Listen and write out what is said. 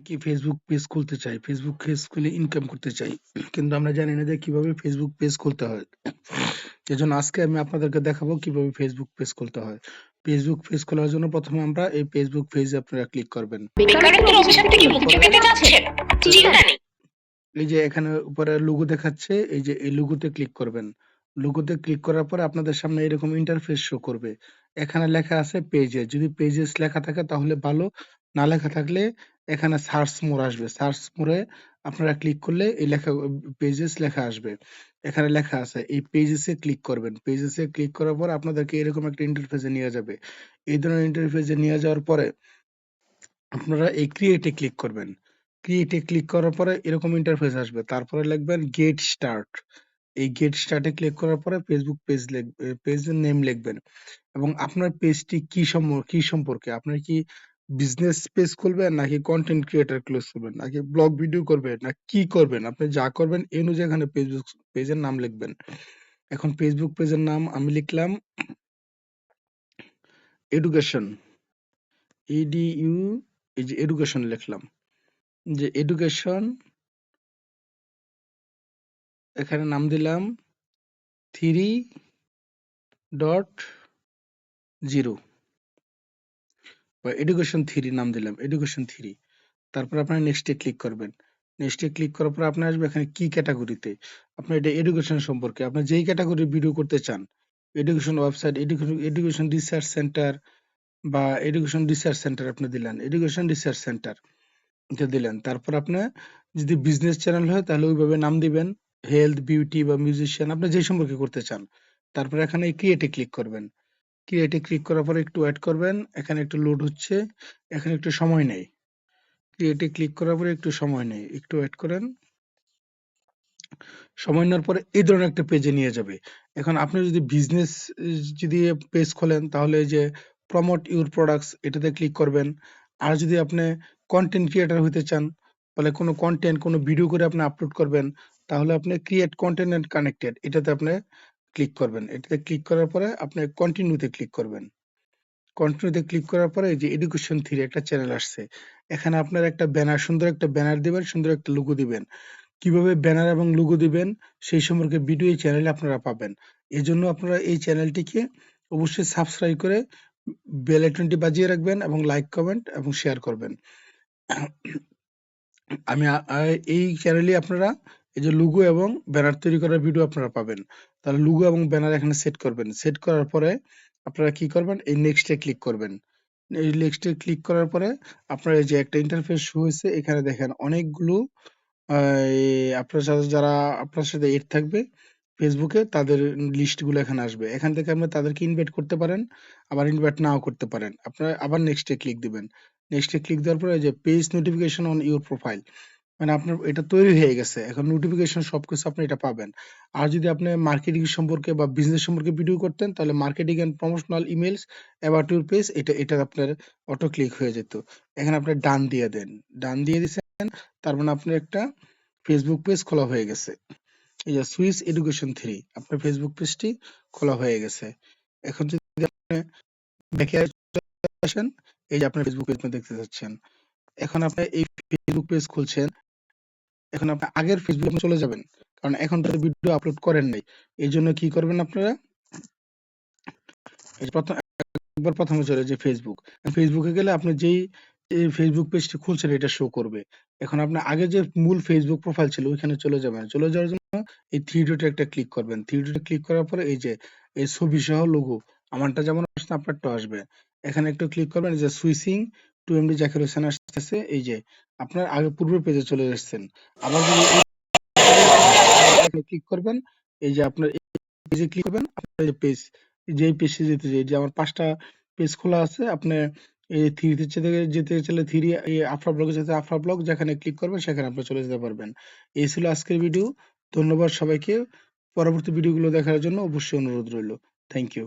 কি Facebook page খুলতে চাই, ফেসবুক পেজ খুলে ইনকাম করতে চাই, কিন্তু আমরা জানি না যে কিভাবে ফেসবুক পেজ খুলতে হয়। এজন্য আজকে আমি আপনাদেরকে দেখাবো কিভাবে ফেসবুক পেজ খুলতে হয়। ফেসবুক পেজ খোলার জন্য প্রথমে আমরা এই ফেসবুক পেজে আপনারা ক্লিক করবেন। বেকারত্বের অভিশাপ থেকে মুক্তি পেতে চাচ্ছেন? চিন্তা নেই। এই যে এখানে উপরে লোগো দেখাচ্ছে, এই যে এই লোগোতে ক্লিক করবেন। লোগোতে ক্লিক করার পরে আপনাদের সামনে এরকম ইন্টারফেস শো করবে। এখানে লেখা আছে পেজেস, যদি পেজেস লেখা থাকে তাহলে ভালো, না লেখা থাকলে এখানে সার্চ মোর আসবে। সার্চ মোরে আপনারা ক্লিক করলে এই লেখা পেজেস লেখা আসবে। এখানে লেখা আছে এই পেজেসে ক্লিক করবেন। পেজেসে ক্লিক করার পর আপনাদেরকে এরকম একটা ইন্টারফেসে নিয়ে যাবে। এই ধরনের ইন্টারফেসে নিয়ে যাওয়ার পরে আপনারা এই ক্রিয়েটে ক্লিক করবেন। ক্রিয়েটে ক্লিক করার পরে এরকম ইন্টারফেস আসবে। তারপরে লিখবেন গেট স্টার্ট। এই গেট স্টার্টে ক্লিক করার পরে ফেসবুক পেজের নেম লিখবেন এবং আপনার পেজটি কি সম্পর্কে, আপনার কি বিজনেস পেজ খুলবেন নাকি কন্টেন্ট ক্রিয়েটর ক্লোজ করবেন নাকি ব্লগ ভিডিও করবেন না কি করবেন, আপনি যা করবেন এই অনুযায়ী এখানে ফেসবুক পেজের নাম লিখবেন। এখন ফেসবুক পেজের নাম আমি লিখলাম এডুকেশন, ইডিইউ, এই যে এডুকেশন লিখলাম, যে এডুকেশন, এখানে নাম দিলাম 3.0 বা এডুকেশন 3 নাম দিলাম, এডুকেশন 3। তারপর আপনারা নেক্সটে ক্লিক করবেন। নেক্সটে ক্লিক করার পর আপনার আসবে এখানে কি ক্যাটাগরিতে, আপনার এটা এডুকেশন সম্পর্কে আপনি যেই ক্যাটাগরির ভিডিও করতে চান, education website, education research centre বা এডুকেশন রিসার্চ সেন্টার আপনি দিলেন, এডুকেশন রিসার্চ সেন্টার এটা দিলেন। তারপর আপনার যদি বিজনেস চ্যানেল হয় তাহলে ওইভাবে নাম দিবেন, হেলথ, বিউটি বা মিউজিশিয়ান আপনি যে সম্পর্কে করতে চান। তারপর এখানে ক্রিয়েটে ক্লিক করবেন। ক্রিয়েটে ক্লিক করার পরে একটু ওয়েট করবেন, এখানে একটু লোড হচ্ছে, এখানে একটু সময় নেয়। ক্রিয়েটে ক্লিক করার পরে একটু সময় নেয়, একটু ওয়েট করেন। সময় নেওয়ার পরে এই ধরনের একটা পেজে নিয়ে যাবে। এখন আপনি যদি বিজনেস যদি পেজ খোলেন তাহলে এই যে প্রমোট ইউর প্রোডাক্টস এটাতে ক্লিক করবেন। আর যদি আপনি কন্টেন্ট ক্রিয়েটর হইতে চান, তাহলে কোনো কন্টেন্ট, কোনো ভিডিও করে আপনি আপলোড করবেন, তাহলে আপনি ক্রিয়েট কন্টেন্ট এন্ড কানেক্টেড এটাতে আপনি ক্লিক করবেন। এটাতে ক্লিক করার পরে আপনি কন্টিনিউতে ক্লিক করবেন। কন্টিনিউতে ক্লিক করার পরে এই যে এডুকেশন 3 একটা চ্যানেল আসছে। এখানে আপনার একটা ব্যানার, সুন্দর একটা ব্যানার দিবেন, সুন্দর একটা লোগো দিবেন। কিভাবে ব্যানার এবং লোগো দিবেন সেই সম্পর্কে ভিডিও এই চ্যানেলে আপনারা পাবেন। এজন্য আপনারা এই চ্যানেলটিকে অবশ্যই সাবস্ক্রাইব করে বেল আইকনটি বাজিয়ে রাখবেন এবং লাইক, কমেন্ট এবং শেয়ার করবেন। আমি এই চ্যানেলে আপনারা এই যে লোগো এবং ব্যানার তৈরি করার ভিডিও আপনারা পাবেন। তাহলে লোগো এবং ব্যানার এখানে সেট করবেন। সেট করার পরে আপনারা কি করবেন? এই নেক্সট এ ক্লিক করবেন। এই নেক্সট এ ক্লিক করার পরে আপনার এই যে একটা ইন্টারফেস শো হইছে, এখানে দেখেন অনেকগুলো আ আপনার সাথে যারা আপনার সাথে এড থাকবে ফেসবুকে তাদের লিস্ট গুলো এখানে আসবে। এখান থেকে আপনি তাদেরকে ইনভাইট করতে পারেন, আবার ইনভাইট নাও করতে পারেন। আপনারা আবার নেক্সট এ ক্লিক দিবেন। নেক্সট এ ক্লিক দেওয়ার পরে এই যে page notification on your profile, মানে আপনার এটা তৈরি হয়ে গেছে। এখন নোটিফিকেশন সবকিছু আপনি এটা পাবেন। আর যদি আপনি মার্কেটিং সম্পর্কে বা বিজনেস সম্পর্কে ভিডিও করতেন তাহলে marketing and promotional emails about your page এটা আপনার অটো ক্লিক হয়ে যেত। এখানে আপনি ডান দিয়ে দেন। ডান দিয়ে দিছেন, তার মানে আপনার একটা ফেসবুক পেজ খোলা হয়ে গেছে। এই যে সুইস এডুকেশন 3 আপনার ফেসবুক পেজটি খোলা হয়ে গেছে। এখন যদি আপনি ব্যাকে আসেন, এই যে আপনার ফেসবুক পেজ আপনি দেখতে পাচ্ছেন। এখন আপনি এই ফেসবুক পেজ খুলছেন। এখন আপনি আগের ফেসবুকে চলে যাবেন। কারণ এখন তো ভিডিও আপলোড করেন নাই। এইজন্য কি করবেন আপনারা? এই যে একবার প্রথমে চলে যে ফেসবুক। ফেসবুকে গেলে আপনি যেই ফেসবুক পেজটি খুলছেন এটা শো করবে। এখন আপনার আগে যে মূল ফেসবুক প্রোফাইল ছিল ওইখানে চলে যাবেন। চলে যাওয়ার জন্য এই থ্রি ডটে একটা ক্লিক করবেন। থ্রি ডটে ক্লিক করার পরে এই যে এই ছবি সহ লোগো, আমারটা যেমন আসছে আপনারটাও আসবে। এখানে একটু ক্লিক করবেন, এই যে switching to MD Zakir Hossain আসতেছে, এই যে আপনার আগে পূর্বের পেজে চলে এসেছেন। আবার যদি ক্লিক করবেন, এই যে আপনার পেজে ক্লিক করবেন, আপনার যে পেজ, যেই পেজে যেতে চাই, যে আমার 5টা পেজ খোলা আছে, আপনি এই থ্রিতে যেতে চাইলে থ্রি, এই আফরা ব্লগে যেতে আফরা ব্লগ, যেখানে ক্লিক করবেন সেখানে আপনি চলে যেতে পারবেন। এই ছিল আজকের ভিডিও। ধন্যবাদ সবাইকে। পরবর্তী ভিডিওগুলো দেখার জন্য অবশ্যই অনুরোধ রইল। Thank you.